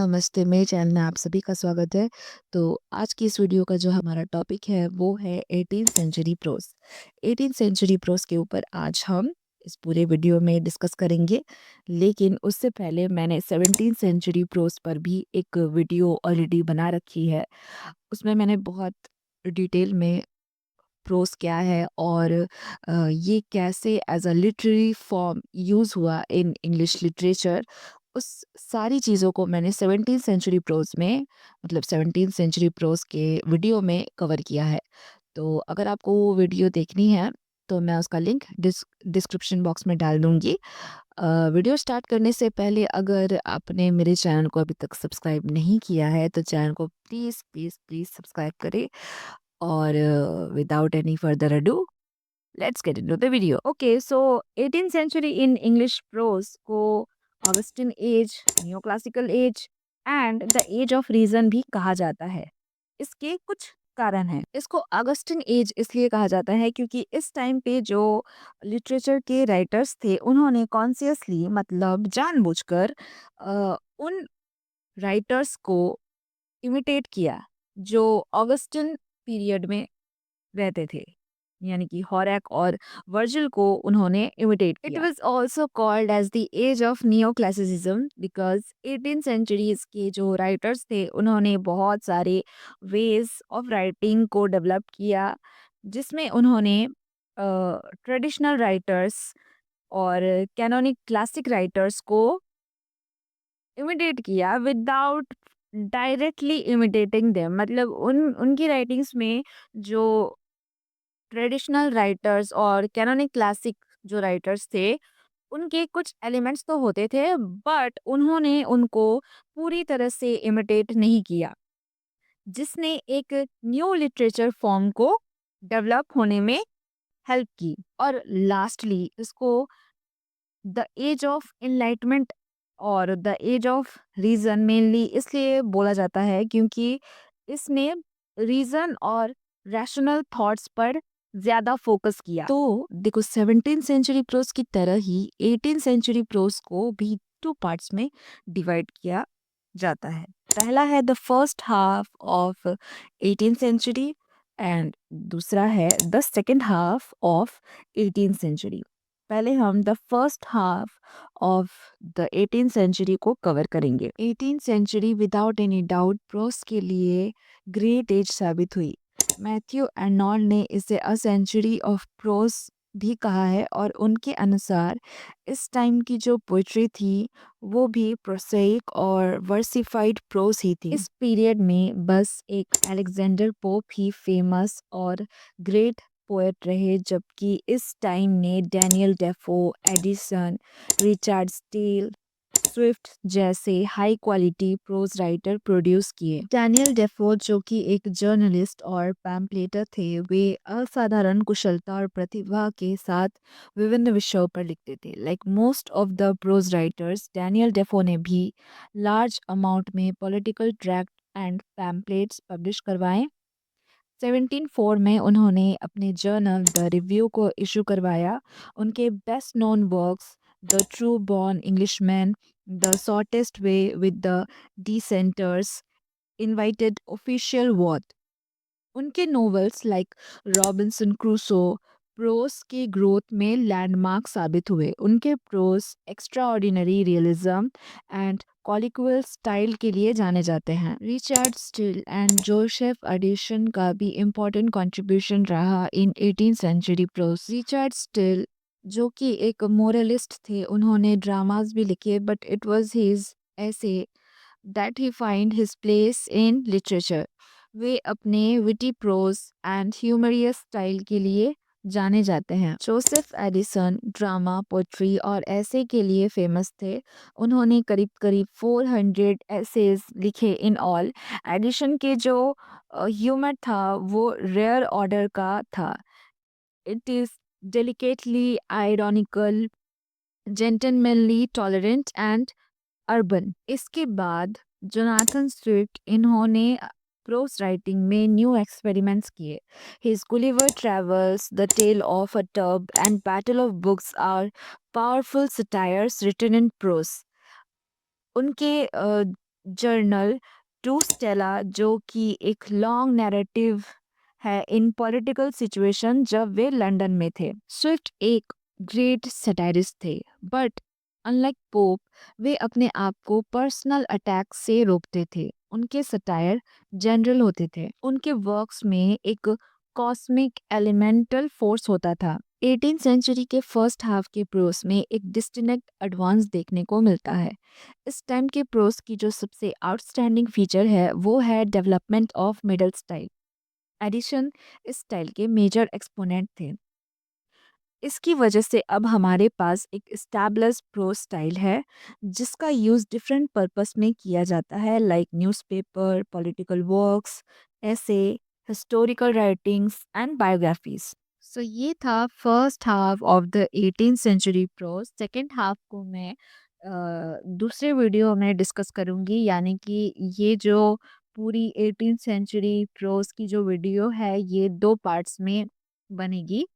नमस्ते, मेरे चैनल में आप सभी का स्वागत है। तो आज की इस वीडियो का जो हमारा टॉपिक है वो है 18th century pros. 18th century pros के ऊपर आज हम इस पूरे वीडियो में डिस्कस करेंगे। लेकिन उससे पहले मैंने 17th सेंचुरी प्रोस पर भी एक वीडियो ऑलरेडी बना रखी है। उसमें मैंने बहुत डिटेल में प्रोस क्या है और ये कैसे as a literary form use हुआ इन इंग्लिश लिटरेचर, उस सारी चीज़ों को मैंने 17th सेंचुरी प्रोज में, मतलब 17th सेंचुरी प्रोज के वीडियो में कवर किया है। तो अगर आपको वो वीडियो देखनी है तो मैं उसका लिंक डिस्क्रिप्शन बॉक्स में डाल दूंगी। वीडियो स्टार्ट करने से पहले अगर आपने मेरे चैनल को अभी तक सब्सक्राइब नहीं किया है तो चैनल को प्लीज़ प्लीज़ प्लीज़ सब्सक्राइब करें। और without any further ado, let's get into the video. Okay, so 18th century in English prose को Augustan age, Neoclassical age and the age of reason भी कहा जाता है। इसके कुछ कारण हैं। इसको ऑगस्टिन एज इसलिए कहा जाता है क्योंकि इस टाइम पे जो लिटरेचर के राइटर्स थे उन्होंने कॉन्शियसली, मतलब जानबूझकर उन राइटर्स को इमिटेट किया जो ऑगस्टिन पीरियड में रहते थे, यानी कि हॉरेक और वर्जिल को उन्होंने इमिटेट किया। It was also called as the age of neo classicism because 18th centuries के जो राइटर्स थे उन्होंने बहुत सारे वेज ऑफ राइटिंग को डेवलप किया, जिसमें उन्होंने ट्रेडिशनल राइटर्स और कैनोनिक क्लासिक राइटर्स को इमिटेट किया विदाउट डायरेक्टली इमिटेटिंग देम। मतलब उनकी राइटिंग्स में जो ट्रेडिशनल राइटर्स और कैनोनिक क्लासिक जो राइटर्स थे उनके कुछ एलिमेंट्स तो होते थे, बट उन्होंने उनको पूरी तरह से इमिटेट नहीं किया, जिसने एक न्यू लिटरेचर फॉर्म को डेवलप होने में हेल्प की। और लास्टली इसको द एज ऑफ एनलाइटमेंट और the age of reason mainly इसलिए बोला जाता है क्योंकि इसने रीजन और रैशनल थॉट्स पर ज्यादा फोकस किया। तो देखो, 17th सेंचुरी प्रोस की तरह ही 18th सेंचुरी प्रोस को भी टू पार्ट्स में डिवाइड किया जाता है। पहला है the first half of 18th century and दूसरा है the second half of 18th century. पहले हम the first half of the 18th century को कवर करेंगे। 18th century without any doubt prose के लिए ग्रेट एज साबित हुई। मैथ्यू एर्नॉल्ड ने इसे अ सेंचुरी ऑफ प्रोस भी कहा है और उनके अनुसार इस टाइम की जो पोइट्री थी वो भी प्रोसेइक और वर्सिफाइड प्रोस ही थी। इस पीरियड में बस एक अलेक्जेंडर पोप ही फेमस और ग्रेट पोएट रहे, जबकि इस टाइम ने Daniel Defoe, Addison, Richard Steele, Swift जैसे high quality prose writer produce किए। डैनियल डेफो, जो कि एक जर्नलिस्ट और पैम्पलेटर थे, वे असाधारण कुशलता और प्रतिभा के साथ विभिन्न विषयों पर लिखते थे। Like most of the prose writers, Daniel Defoe ने भी लार्ज अमाउंट में political tract and pamphlets publish करवाए। 1704 में उन्होंने अपने जर्नल द रिव्यू को इशू करवाया। उनके best known works the true born Englishman, the shortest way with the dissenters, invited official war. उनके novels like Robinson Crusoe prose के ग्रोथ में लैंडमार्क साबित हुए। उनके prose extraordinary realism and colloquial style के लिए जाने जाते हैं। Richard Steele and Joseph Addison का भी इम्पोर्टेंट कंट्रीब्यूशन रहा in 18th century prose. Richard Steele, जो कि एक मोरलिस्ट थे, उन्होंने ड्रामास भी लिखे, but it was his essays that he find his place in literature. वे अपने witty prose and humorous style के लिए जाने जाते हैं। जोसेफ एडिसन ड्रामा, पोट्री और ऐसे के लिए फेमस थे। उन्होंने करीब करीब 400 एसेज लिखे इन ऑल। एडिशन के जो ह्यूमर था वो रेयर ऑर्डर का था। It is delicately ironical, gentlemanly, tolerant and urban. इसके बाद जोनाथन स्विफ्ट, इन्होंने प्रोस राइटिंग में न्यू एक्सपेरिमेंट्स किए। His Gulliver travels, the tale of a tub and battle of books are powerful satires written in prose. उनके journal to Stella, जो कि एक long narrative है इन पॉलिटिकल सिचुएशन जब वे London में थे। स्विफ्ट एक ग्रेट सटायरिस्ट थे, बट अनलाइक पोप वे अपने आप को पर्सनल अटैक से रोकते थे। उनके सटायर जनरल होते थे। उनके वर्क्स में एक कॉस्मिक एलिमेंटल फोर्स होता था। 18th सेंचुरी के फर्स्ट हाफ के प्रोस में एक डिस्टिंक्ट एडवांस देखने को मिलता है। इस टाइम के प्रोस की जो सबसे आउटस्टैंडिंग फीचर है वो है development of middle style. Addison इस स्टाइल के मेजर एक्सपोनेंट थे। इसकी वजह से अब हमारे पास एक एस्टैब्लिश्ड प्रोस स्टाइल है जिसका यूज़ डिफरेंट पर्पस में किया जाता है, like newspaper, political works, essays, historical writings and biographies. So ये था first half of the 18th century prose. Second half को मैं दूसरे वीडियो में डिस्कस करूँगी, यानी कि ये जो पूरी 18th सेंचुरी प्रोस की जो वीडियो है ये 2 पार्ट्स में बनेगी।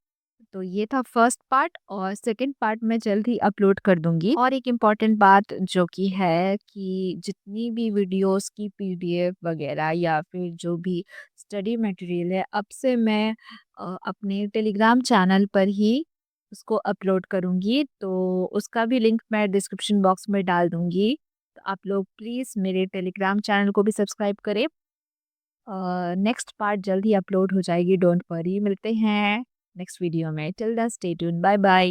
तो ये था फर्स्ट पार्ट और सेकंड पार्ट मैं जल्द ही अपलोड कर दूंगी। और एक इम्पॉर्टेंट बात जो कि है कि जितनी भी वीडियोस की पीडीएफ वगैरह या फिर जो भी स्टडी मटेरियल है, अब से मैं अपने टेलीग्राम चैनल पर ही उसको अपलोड करूंगी। तो उसका भी लिंक मैं डिस्क्रिप्शन बॉक्स में डाल दूंगी। तो आप लोग प्लीज़ मेरे टेलीग्राम चैनल को भी सब्सक्राइब करें। नेक्स्ट पार्ट जल्द ही अपलोड हो जाएगी, डोंट वरी। मिलते हैं नेक्स्ट वीडियो में। Till then stay tuned, bye bye.